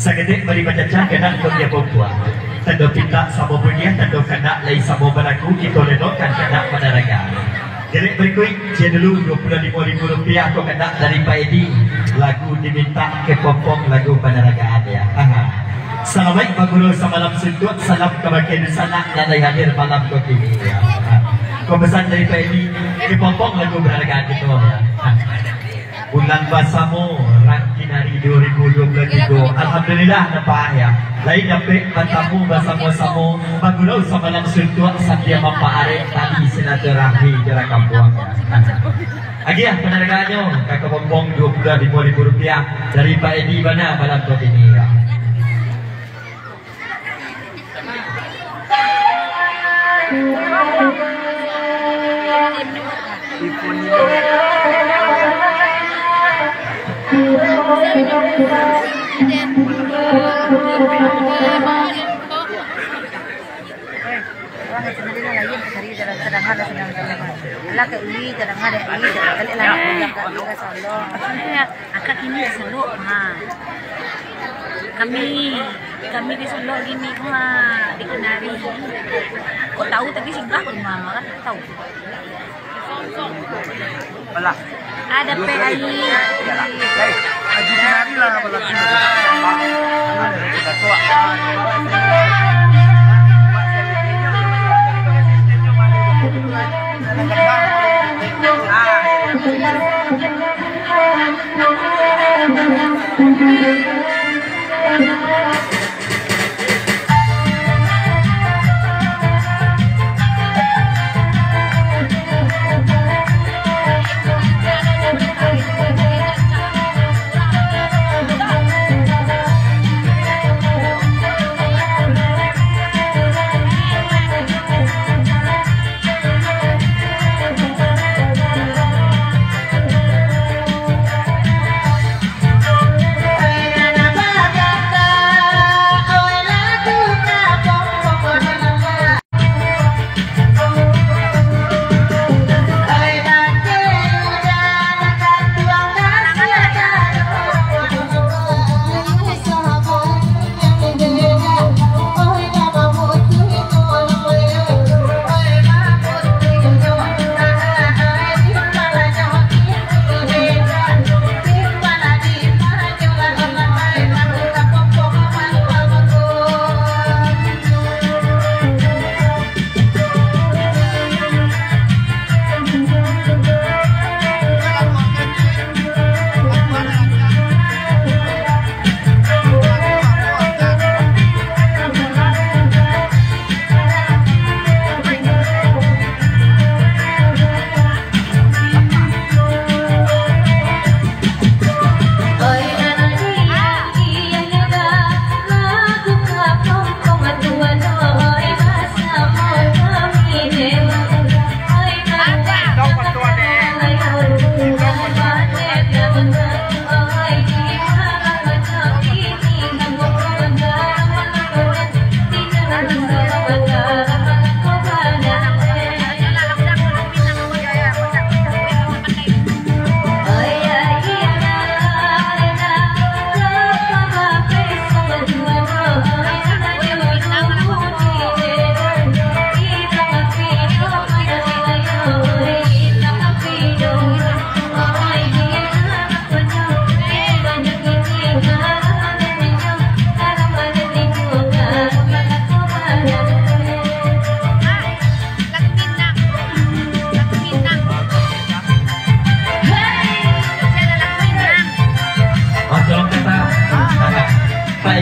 Sa gede mari bacaca kena ko dia perempuan. Tando pinta sama punya tando kena lai sama banaku kita lenokan kena panaraga. Jadi berikut saya dulu Rp25.000 aku kena dari Pak Edi. Lagu diminta ke Popong lagu panaraga dia. Assalamualaikum Pak Guru semalam suntuk salam kebahagiaan sana dan hadir malam kau ini. Pesan dari Pak Edi ke Popong lagu panaraga itu. Bulan Basamu ranking hari 2023. Alhamdulillah nampak ya. Lain dapat bertamu bersama-sama Bagulau semalam suntuk sambil memperarek tali silaturahmi jarak kampung. Lagi ya penerbangannya kakak Pompong Rp25.000 dari Pak Edi mana malam ini ya. Kami di Solo gini di Kenari. Kok tahu tapi singgah ke mama kan tahu. Bala. Ada PAI. Di Kenari lah bala. Sudah tua.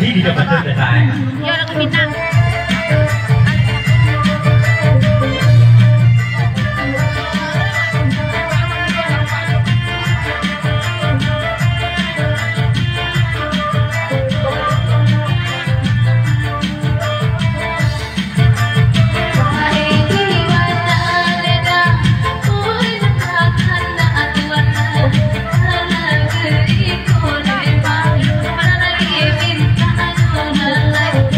Di depan selesai. Ya orang Minang.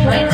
Wait,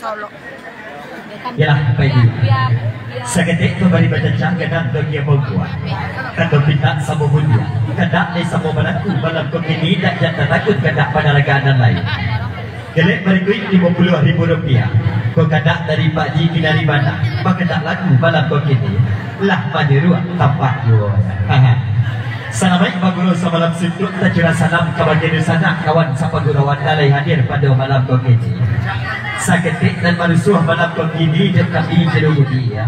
Solo. Yalah, pagi. Seketik kembali bercecah kadang bagian bogua. Kata pinta sama mulia. Kadang ni sama berlaku malam kini dan jatuh takut kadang pada regaan lain. Gelek berikuit RM50,000. Kau kadang dari Pak Ji Kinari mana? Maka tak laku malam kini. Lah majeruah tampak jua. Salamai Pak Guru semalam situ tercurah salam kebagian sana kawan sapa gurawan dalai hadir pada malam kini. Saketik dan manusuah malam kini dekat di jerudi ya.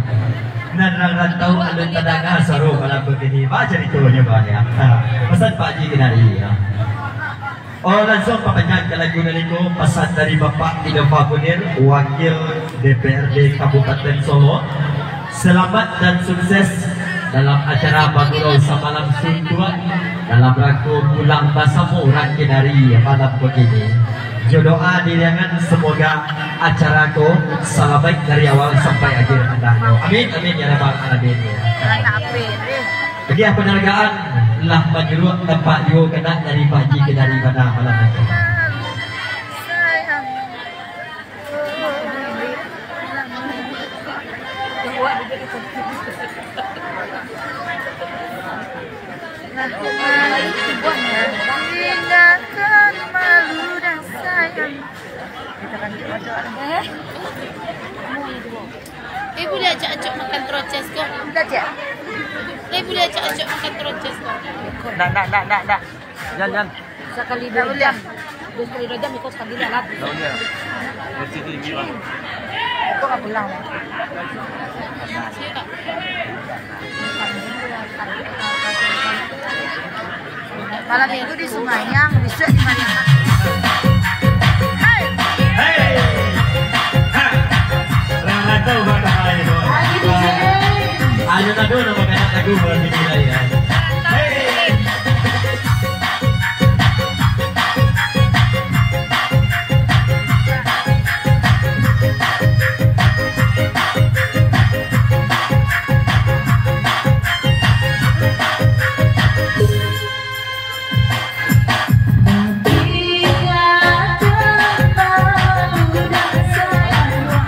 Nan rantau alun tadanga saru malam kini baca itu banyak. Pesan Pak Ji Kinari ya. Oh langsung papanya lagu naliku pesan dari Bapak Idova Kunir, Wakil DPRD Kabupaten Solo. Selamat dan sukses dalam acara Bagurau Samalam Suntuan dalam rangka pulang basamu rangkin hari malam begini. Jodoa diriangan semoga acaraku salah baik dari awal sampai akhir andahnya. Amin amin ya rabbal alamin. Bagi penghargaan lah majruh tempat yo kena dari Pak Ji ke dari mana malam ini. Tinggalkan malu dan sayang. Boleh ajak makan troces kok. Udah ya? Boleh ajak makan troces kok. Nak. Jangan. Sekali 2 jam. 2 kali 2 jam ikut sekali dah lah. Tak boleh. Mesti tinggi lah. Aku nggak pulang. Malam minggu di Sungainya, besok di mana? Hey! Ha! Rangga tahu bakal ayo doa. Ayo nado nama kena lagu malam ini lah ya. Hey! Tinggalkan malu dan sayang.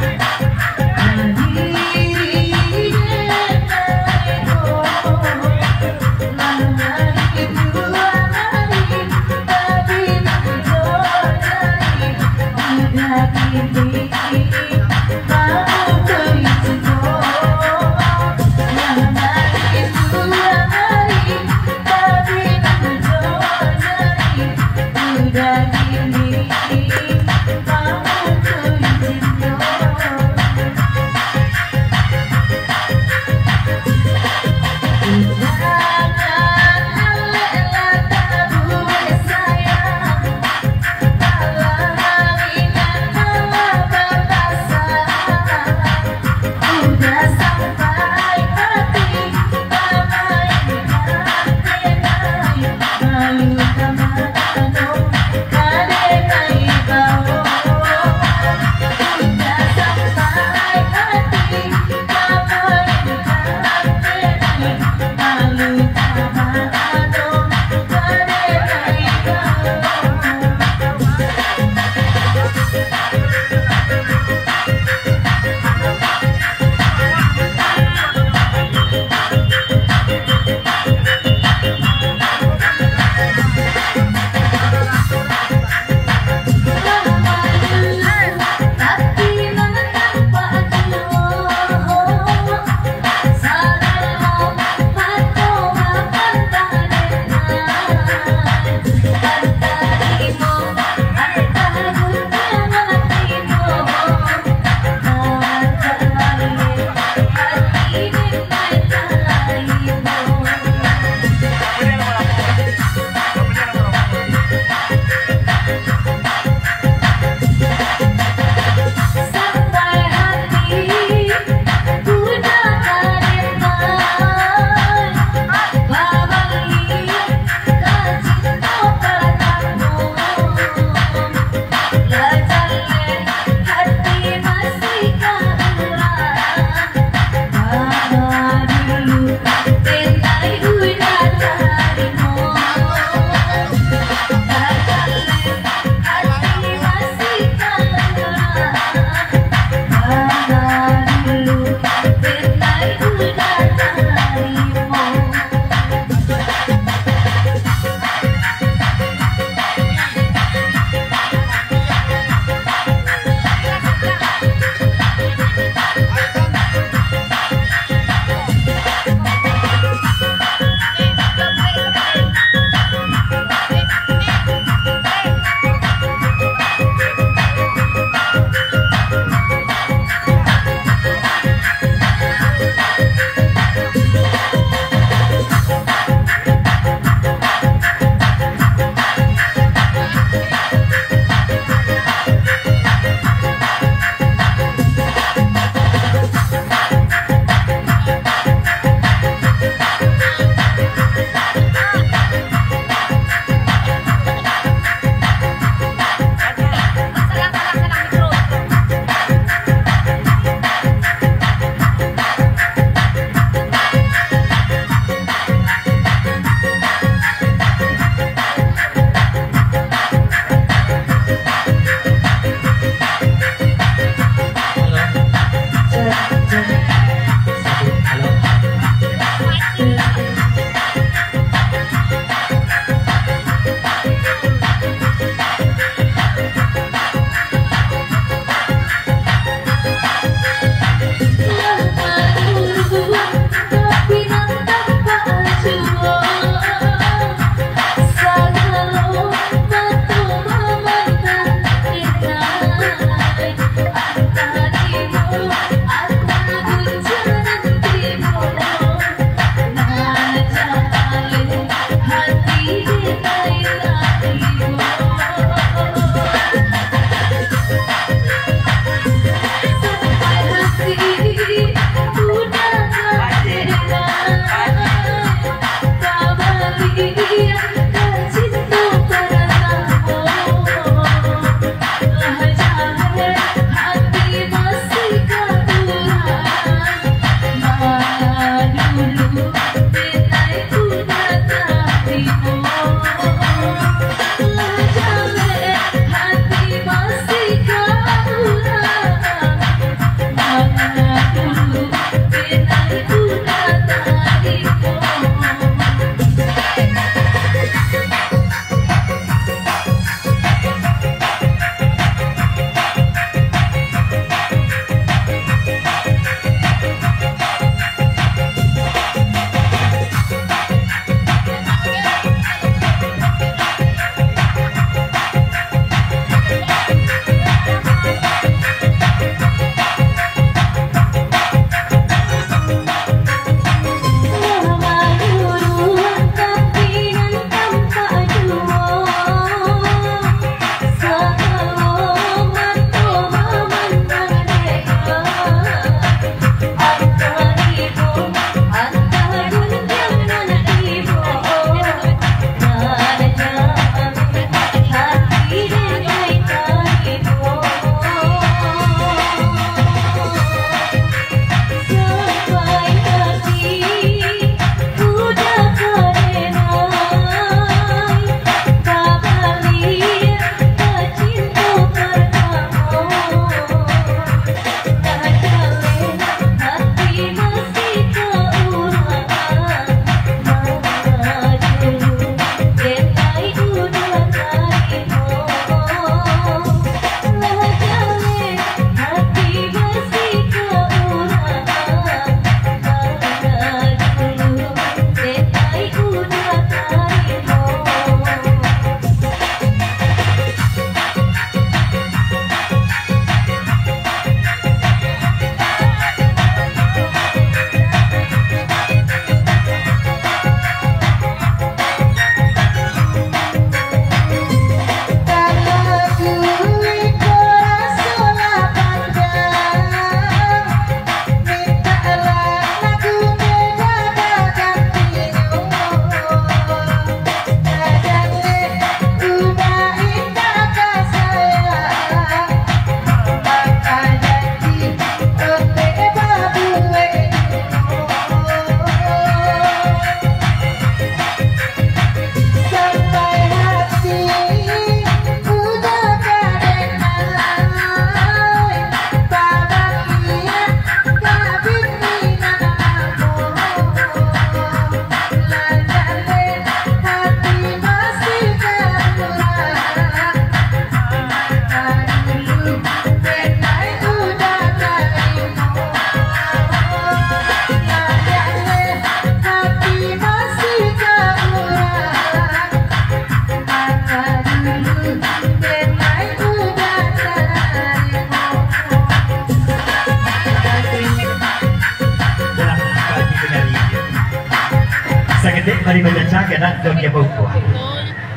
Seketik mari mencaca kena dong ya bau.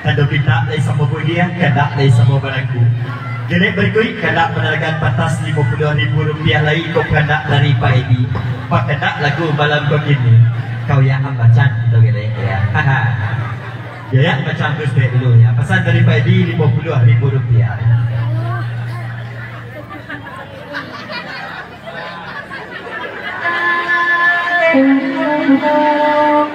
Tanda kita lay sama dia kena lay sama barangku. Jadi berikut kena penerangan batas Rp50.000 lagi kau kena dari Pak Edi. Pak kena lagu malam begini. Kau yang bacaan kita gede ya. Haha. Ya bacaan terus dulu ya. Pesan dari Pak Edi Rp50.000. Thank you.